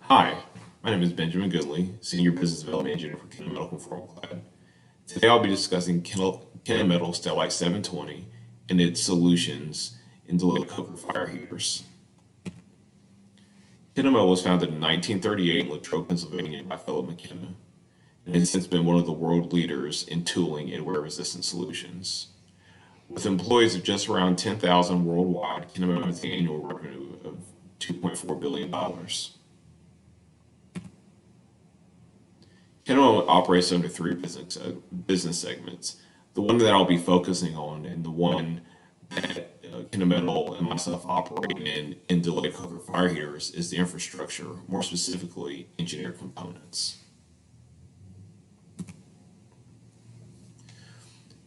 Hi, my name is Benjamin Goodley, Senior Business Development Engineer for Kennametal Conformal. Today I'll be discussing Kennametal Stellite 720 and its solutions in delayed coker fire heaters. Kennametal was founded in 1938 in Latrobe, Pennsylvania by Philip McKenna, and has since been one of the world leaders in tooling and wear-resistant solutions. With employees of just around 10,000 worldwide, Kennametal has an annual revenue of $2.4 billion. Kennametal operates under three business segments. The one that I'll be focusing on, and the one that Kennametal and myself operate in delayed coker fire heaters, is the infrastructure, more specifically engineered components.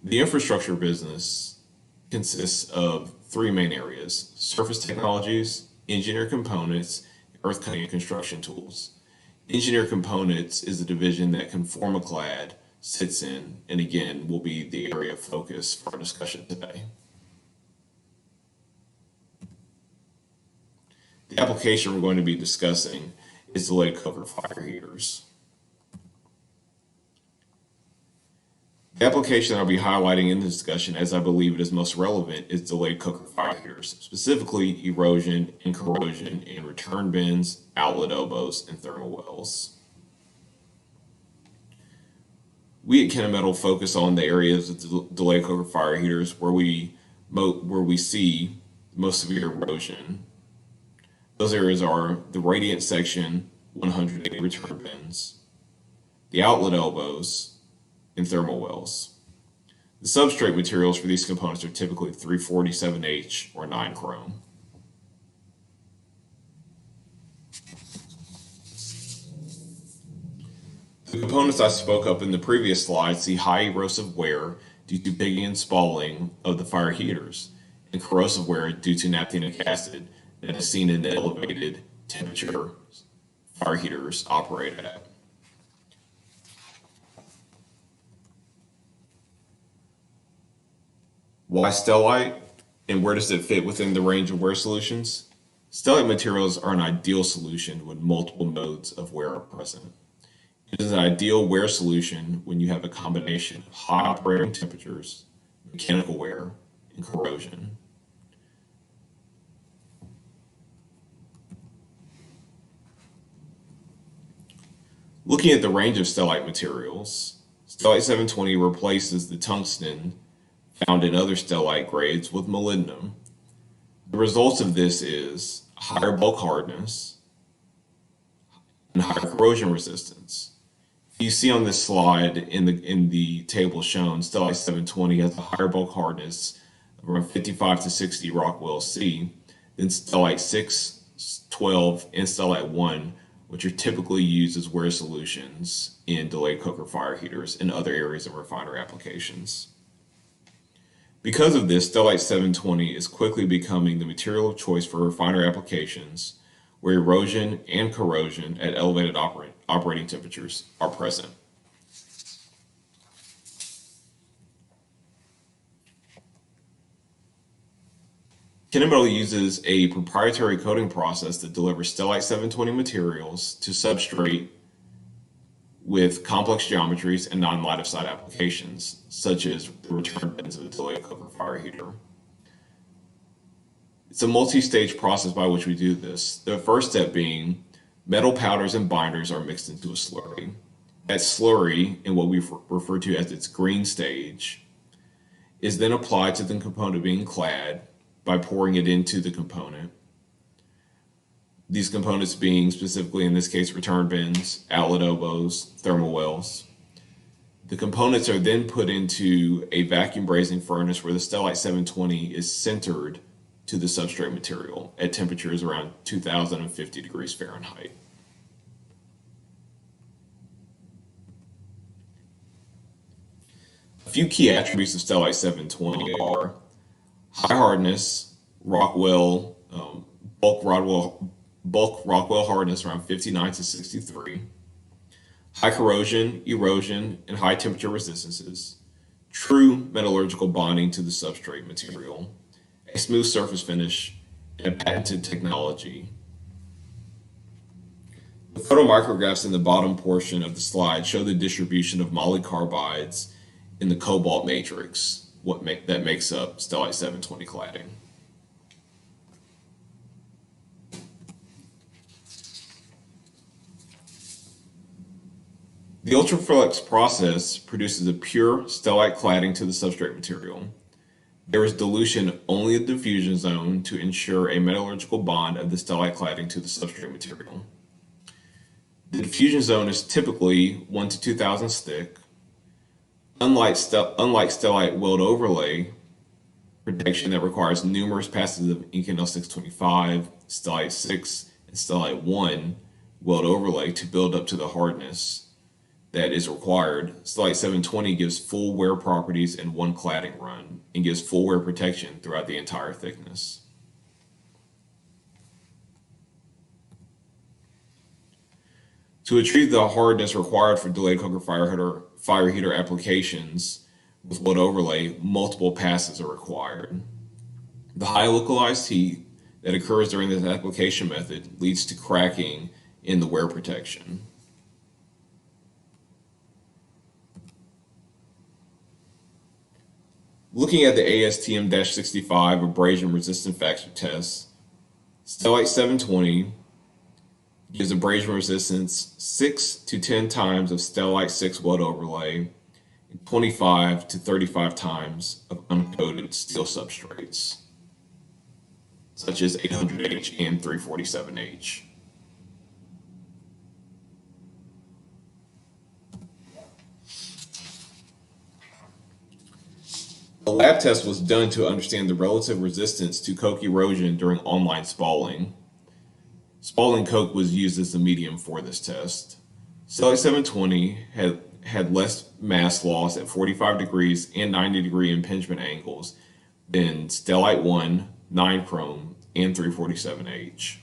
The infrastructure business consists of three main areas: surface technologies, engineered components, earth cutting and construction tools. Engineered components is the division that Conformaclad sits in, and again will be the area of focus for our discussion today. The application we're going to be discussing is delayed coker fire heaters. The application I'll be highlighting in the discussion, as I believe it is most relevant, is delayed coker fire heaters, specifically erosion and corrosion in return bins, outlet elbows, and thermal wells. We at Kennametal focus on the areas of delayed coker fire heaters where we see most severe erosion. Those areas are the radiant section 180 return bins, the outlet elbows, and thermal wells. The substrate materials for these components are typically 347H or 9 chrome. The components I spoke of in the previous slide see high erosive wear due to pigging and spalling of the fire heaters, and corrosive wear due to naphthenic acid that is seen in the elevated temperature fire heaters operate at. Why Stellite, and where does it fit within the range of wear solutions? Stellite materials are an ideal solution when multiple modes of wear are present. It is an ideal wear solution when you have a combination of high operating temperatures, mechanical wear, and corrosion. Looking at the range of Stellite materials, Stellite 720 replaces the tungsten found in other Stellite grades with molybdenum. The results of this is higher bulk hardness and higher corrosion resistance. You see on this slide in the table shown, Stellite 720 has a higher bulk hardness of around 55 to 60 Rockwell C than Stellite 6, 12, and Stellite 1, which are typically used as wear solutions in delayed coker fire heaters and other areas of refinery applications. Because of this, Stellite 720 is quickly becoming the material of choice for refinery applications where erosion and corrosion at elevated operating temperatures are present. Kennametal uses a proprietary coating process that delivers Stellite 720 materials to substrate with complex geometries and non-line of sight applications, such as the return bins of a delayed coker fire heater. It's a multi-stage process by which we do this. The first step being metal powders and binders are mixed into a slurry. That slurry, in what we refer to as its green stage, is then applied to the component being clad by pouring it into the component. These components being specifically, in this case, return bins, outlet elbows, thermal wells. The components are then put into a vacuum brazing furnace where the Stellite 720 is centered to the substrate material at temperatures around 2050 degrees Fahrenheit. A few key attributes of Stellite 720 are high hardness, Rockwell, bulk Rockwell hardness around 59 to 63, high corrosion, erosion, and high temperature resistances, true metallurgical bonding to the substrate material, a smooth surface finish, and a patented technology. The Photo micrographs in the bottom portion of the slide show the distribution of molycarbides in the cobalt matrix, that makes up Stellite 720 cladding. The UltraFlex process produces a pure stellite cladding to the substrate material. There is dilution only at the diffusion zone to ensure a metallurgical bond of the stellite cladding to the substrate material. The diffusion zone is typically 1 to 2 thousandths thick. Unlike stellite weld overlay protection that requires numerous passes of Inconel 625, Stellite 6, and Stellite 1 weld overlay to build up to the hardness that is required, Stellite 720 gives full wear properties in one cladding run and gives full wear protection throughout the entire thickness. To achieve the hardness required for delayed coker fire heater applications with weld overlay, multiple passes are required. The high localized heat that occurs during this application method leads to cracking in the wear protection. Looking at the ASTM-65 abrasion resistance factor test, Stellite 720 gives abrasion resistance 6 to 10 times of Stellite 6 weld overlay and 25 to 35 times of uncoated steel substrates, such as 800H and 347H. A lab test was done to understand the relative resistance to coke erosion during online spalling. Spalling coke was used as the medium for this test. Stellite 720 had less mass loss at 45 degrees and 90-degree impingement angles than Stellite 1, 9 chrome, and 347H.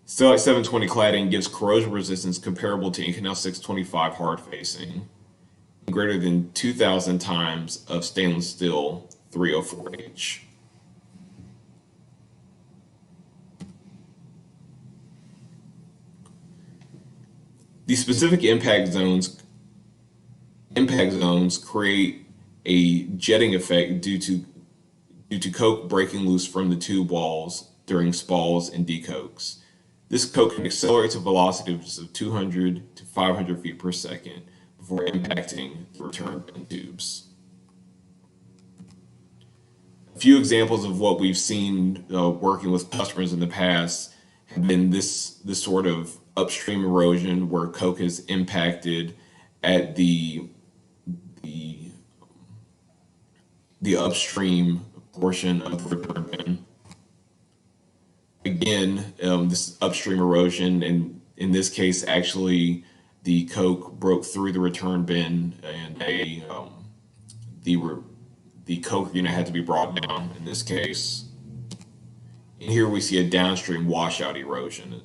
Stellite 720 cladding gives corrosion resistance comparable to Inconel 625 hard facing, and greater than 2,000 times of stainless steel 304H. The specific impact zones create a jetting effect due to coke breaking loose from the tube walls during spalls and decokes. This coke can accelerate to velocities of 200 to 500 feet per second before impacting the return bin tubes. A few examples of what we've seen working with customers in the past have been this sort of upstream erosion where coke is impacted at the upstream portion of the return bin. Again, this upstream erosion, and in this case, actually, the coke broke through the return bin, and the coke unit had to be brought down. In this case, and here we see a downstream washout erosion.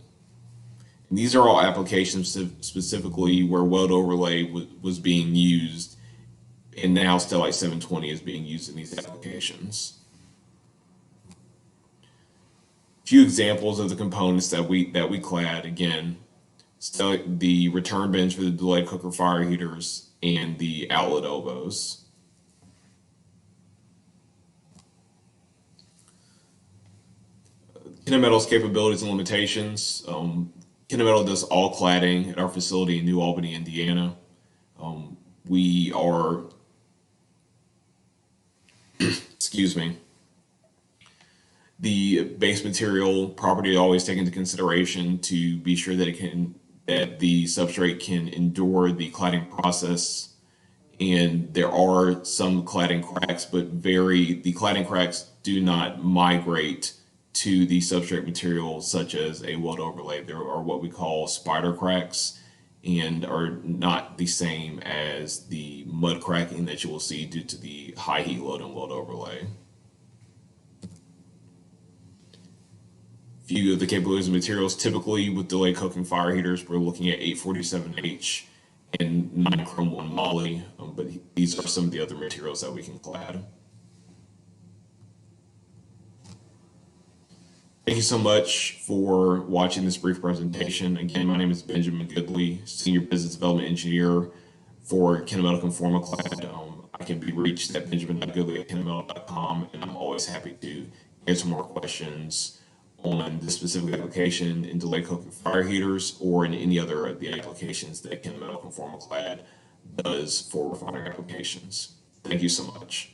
And these are all applications specifically where weld overlay was being used, and now Stellite 720 is being used in these applications. Few examples of the components that we clad, again, the return bins for the delayed coker fire heaters and the outlet elbows. Kennametal's capabilities and limitations. Kennametal does all cladding at our facility in New Albany, Indiana. We are, excuse me, the base material property always take into consideration to be sure that that the substrate can endure the cladding process. And there are some cladding cracks, but the cladding cracks do not migrate to the substrate material, such as a weld overlay. There are what we call spider cracks and are not the same as the mud cracking that you will see due to the high heat load and weld overlay. Few of the capabilities of materials, typically with delayed coking fire heaters, we're looking at 847H and 9 chrome 1 moly, but these are some of the other materials that we can clad. Thank you so much for watching this brief presentation. Again, my name is Benjamin Goodley, Senior Business Development Engineer for Kennametal Conformiclad. I can be reached at benjamin.goodley@kennametal.com, and I'm always happy to answer more questions on this specific application in delayed coke and fire heaters or in any other of the applications that Kennametal Conformiclad does for refinery applications. Thank you so much.